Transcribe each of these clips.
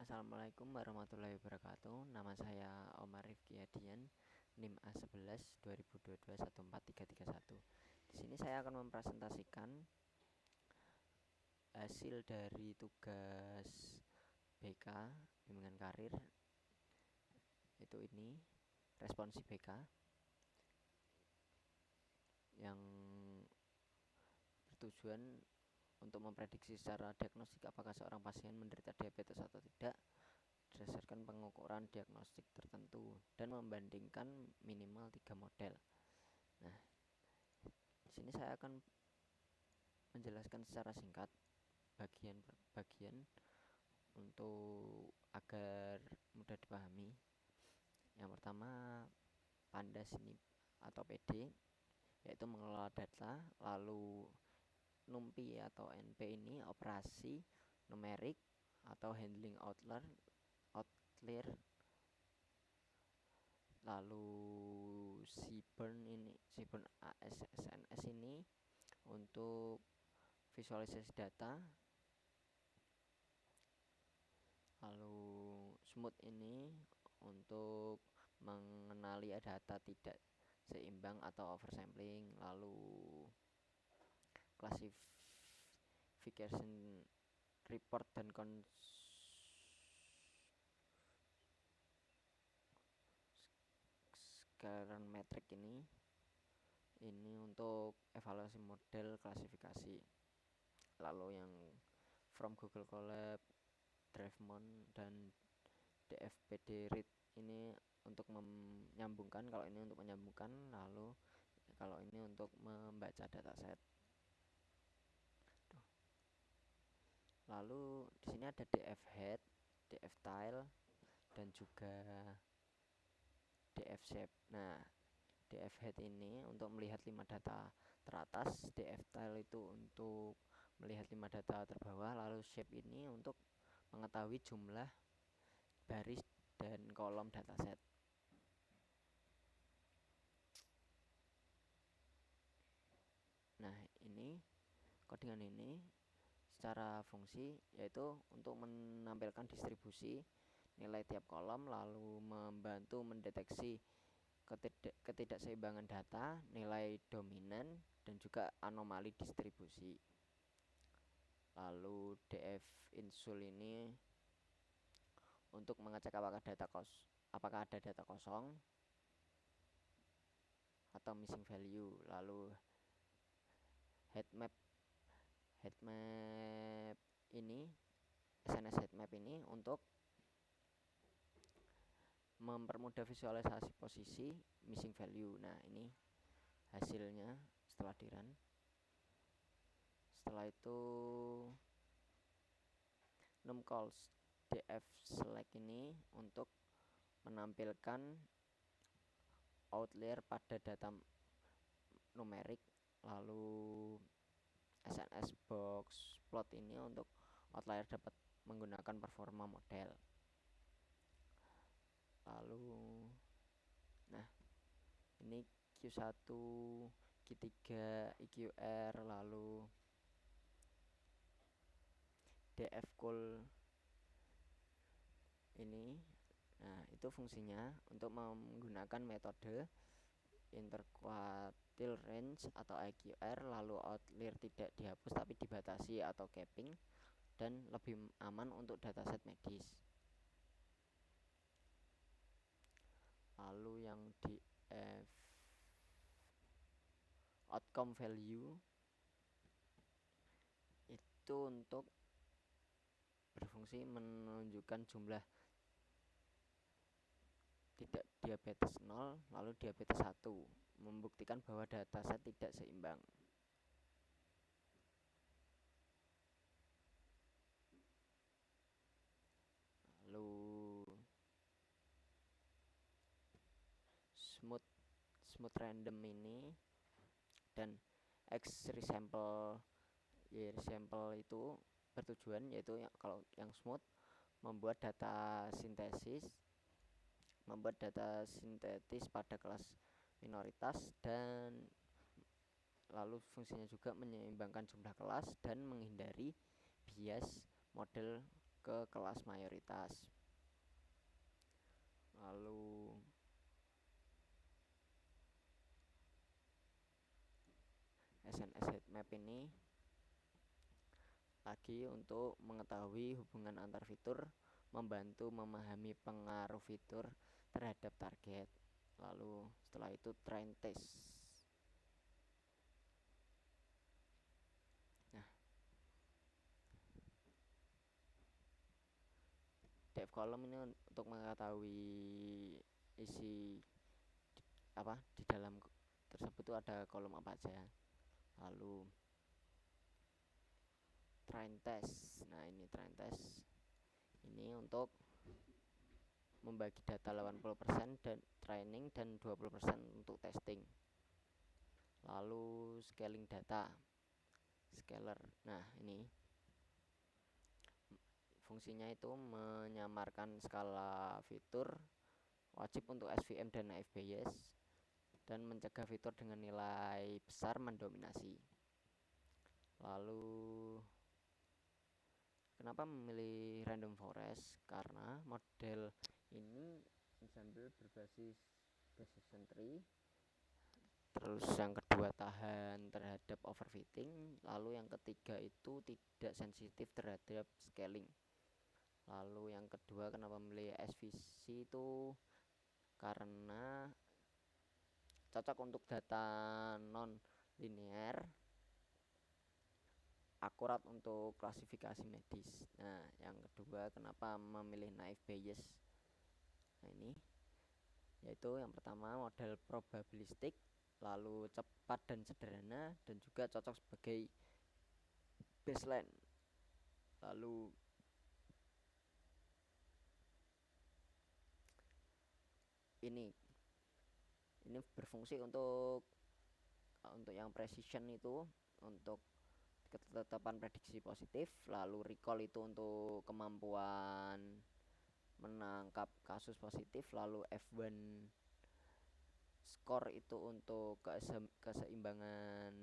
Assalamualaikum warahmatullahi wabarakatuh. Nama saya Omar Rifki Hadian, NIM A11 2022 14331. Di sini saya akan mempresentasikan hasil dari tugas BK bimbingan karir, itu ini responsi BK yang bertujuan untuk memprediksi secara diagnostik apakah seorang pasien menderita diabetes atau tidak berdasarkan pengukuran diagnostik tertentu dan membandingkan minimal 3 model. Nah, di sini saya akan menjelaskan secara singkat bagian per bagian untuk agar mudah dipahami. Yang pertama, PANDAS ini atau PD, yaitu mengelola data. Lalu NUMPI atau NP ini operasi numerik atau handling outlier. Lalu Seaborn ASSNS ini untuk visualisasi data. Lalu Smooth ini untuk mengenali data tidak seimbang atau oversampling. Lalu classification report dan scalar metric ini untuk evaluasi model klasifikasi. Lalu yang from Google Colab, DriveMon dan DFPD Read ini untuk menyambungkan, kalau ini untuk menyambungkan, lalu kalau ini untuk membaca dataset. Lalu di sini ada DF head, DF tile dan juga DF shape. Nah, DF head ini untuk melihat 5 data teratas, DF tile itu untuk melihat 5 data terbawah, lalu shape ini untuk mengetahui jumlah baris dan kolom dataset. Nah, ini codingan ini secara fungsi yaitu untuk menampilkan distribusi nilai tiap kolom, lalu membantu mendeteksi ketidakseimbangan data, nilai dominan dan juga anomali distribusi. Lalu DF insul ini untuk mengecek apakah ada data kosong atau missing value. Lalu headmap ini, SNS headmap ini untuk mempermudah visualisasi posisi missing value. Nah, ini hasilnya setelah di run. Setelah itu numcalls df select ini untuk menampilkan outlier pada data numerik. Lalu SNS box plot ini untuk outlier dapat menggunakan performa model. Lalu nah, ini Q1, Q3, IQR, lalu DF cool ini. Nah, itu fungsinya untuk menggunakan metode interquartile range atau IQR, lalu outlier tidak dihapus tapi dibatasi atau capping, dan lebih aman untuk dataset medis. Lalu yang DF outcome value itu untuk berfungsi menunjukkan jumlah tidak diabetes 0 lalu diabetes 1, membuktikan bahwa dataset tidak seimbang. Lalu smooth random ini dan X resample itu bertujuan yaitu kalau yang smooth membuat data sintetis pada kelas minoritas, dan lalu fungsinya juga menyeimbangkan jumlah kelas dan menghindari bias model ke kelas mayoritas. Lalu SNS heatmap ini lagi untuk mengetahui hubungan antar fitur, membantu memahami pengaruh fitur terhadap target. Lalu setelah itu train test. Nah, dev column ini untuk mengetahui isi di dalam tersebut itu ada kolom apa aja. Lalu train test. Nah, ini train test. Ini untuk membagi data 80% dan training dan 20% untuk testing. Lalu scaling data. Scaler. Nah, ini fungsinya itu menyamarkan skala fitur wajib untuk SVM dan naif Bayes dan mencegah fitur dengan nilai besar mendominasi. Lalu kenapa memilih random forest? Karena model ini ensemble berbasis decision tree. Terus yang kedua tahan terhadap overfitting. Lalu yang ketiga itu tidak sensitif terhadap scaling. Lalu yang kedua kenapa memilih SVC itu karena cocok untuk data non linear, akurat untuk klasifikasi medis. Nah, yang kedua kenapa memilih naif Bayes? Nah, ini yaitu yang pertama model probabilistik, lalu cepat dan sederhana, dan juga cocok sebagai baseline. Lalu ini berfungsi untuk yang precision itu untuk ketetapan prediksi positif, lalu recall itu untuk kemampuan menangkap kasus positif, lalu F1 score itu untuk keseimbangan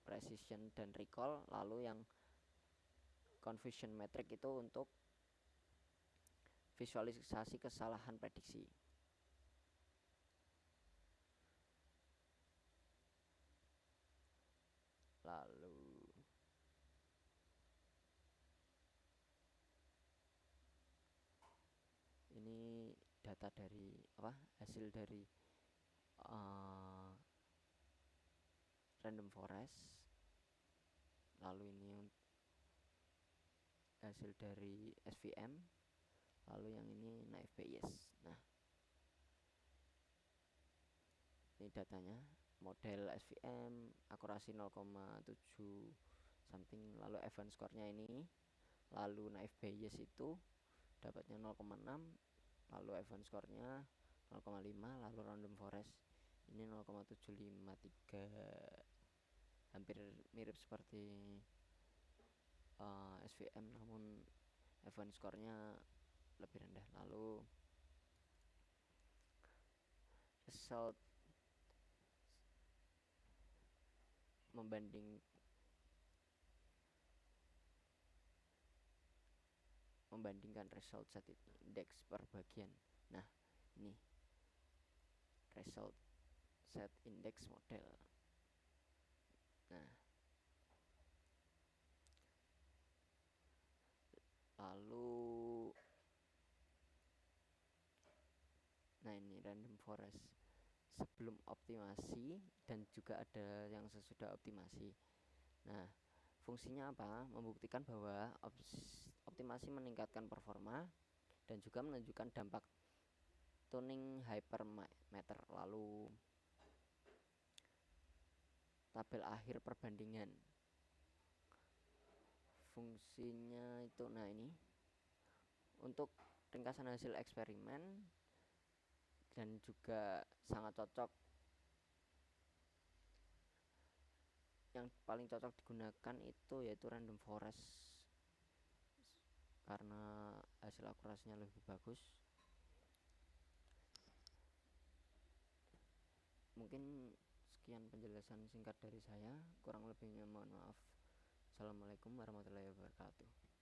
precision dan recall, lalu yang confusion metric itu untuk visualisasi kesalahan prediksi. Lalu ini data dari hasil dari random forest. Lalu ini hasil dari SVM. Lalu yang ini naif Bayes. Nah, ini datanya model SVM akurasi 0,7 something, lalu event score-nya ini, lalu naif Bayes itu dapatnya 0,6, lalu event score-nya 0,5, lalu random forest ini 0,753, hampir mirip seperti SVM namun event score-nya lebih rendah. Lalu result membandingkan result set index per bagian. Nah, ini result set index model. Nah, lalu ini random forest sebelum optimasi dan juga ada yang sesudah optimasi. Nah, fungsinya apa? Membuktikan bahwa optimasi meningkatkan performa dan juga menunjukkan dampak tuning hypermeter. Lalu tabel akhir perbandingan. Fungsinya itu ini untuk ringkasan hasil eksperimen dan juga sangat cocok. Yang paling cocok digunakan itu yaitu random forest karena hasil akurasinya lebih bagus. Mungkin sekian penjelasan singkat dari saya, kurang lebihnya mohon maaf. Assalamualaikum warahmatullahi wabarakatuh.